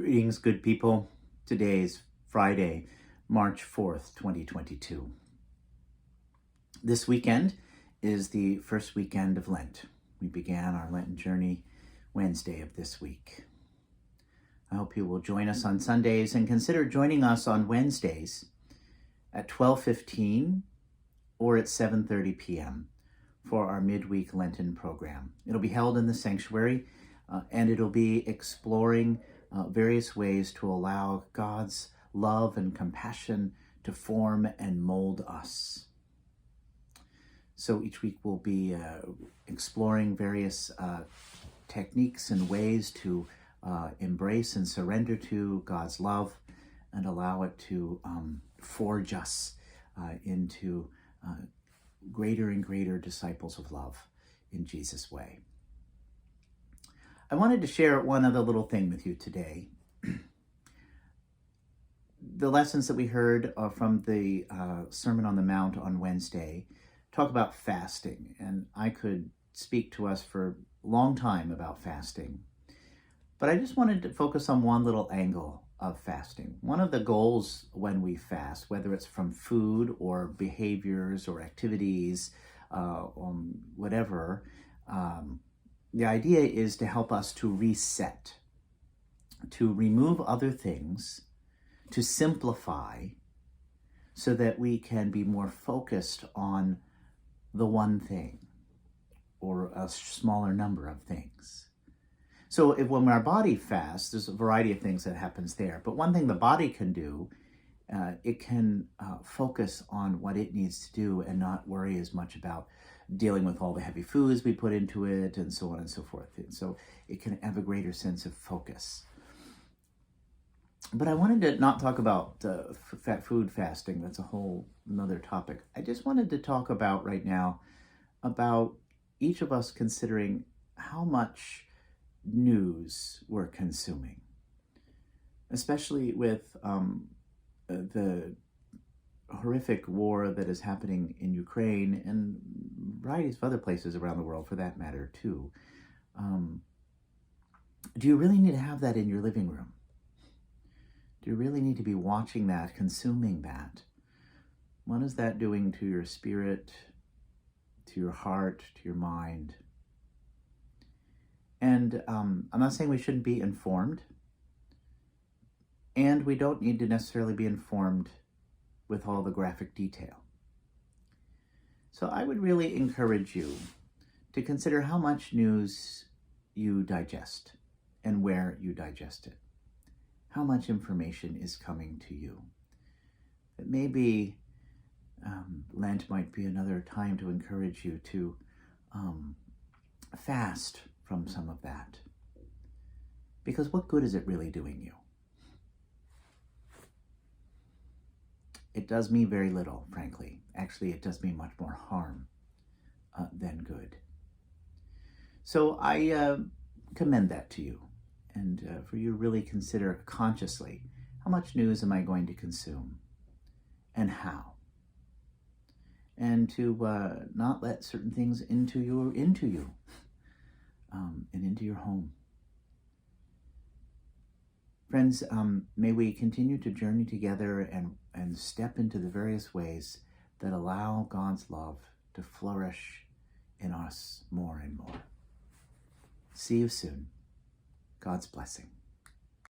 Greetings, good people. Today is Friday, March 4th, 2022. This weekend is the first weekend of Lent. We began our Lenten journey Wednesday of this week. I hope you will join us on Sundays and consider joining us on Wednesdays at 12:15 or at 7:30 p.m. for our Midweek Lenten program. It'll be held in the sanctuary and it'll be exploring various ways to allow God's love and compassion to form and mold us. So each week we'll be exploring various techniques and ways to embrace and surrender to God's love and allow it to forge us into greater and greater disciples of love in Jesus' way. I wanted to share one other little thing with you today. The lessons that we heard from the Sermon on the Mount on Wednesday talk about fasting, and I could speak to us for a long time about fasting. But I just wanted to focus on one little angle of fasting. One of the goals when we fast, whether it's from food or behaviors or activities, whatever, the idea is to help us to reset, to remove other things, to simplify so that we can be more focused on the one thing or a smaller number of things. So when our body fasts, there's a variety of things that happens there. But one thing the body can do, it can focus on what it needs to do and not worry as much about dealing with all the heavy foods we put into it and so on and so forth. And so it can have a greater sense of focus. But I wanted to not talk about food fasting. That's a whole another topic. I just wanted to talk about right now about each of us considering how much news we're consuming, especially with the horrific war that is happening in Ukraine and varieties of other places around the world for that matter too. Do you really need to have that in your living room? Do you really need to be watching that, consuming that? What is that doing to your spirit, to your heart, to your mind? And I'm not saying we shouldn't be informed, and we don't need to necessarily be informed with all the graphic detail. So I would really encourage you to consider how much news you digest and where you digest it. How much information is coming to you. It may be, Lent might be another time to encourage you to fast from some of that. Because what good is it really doing you? It does me very little, frankly. Actually, it does me much more harm than good. So I commend that to you. And for you to really consider consciously, how much news am I going to consume? And how? And to not let certain things into you and into your home. Friends, may we continue to journey together and step into the various ways that allow God's love to flourish in us more and more. See you soon. God's blessing.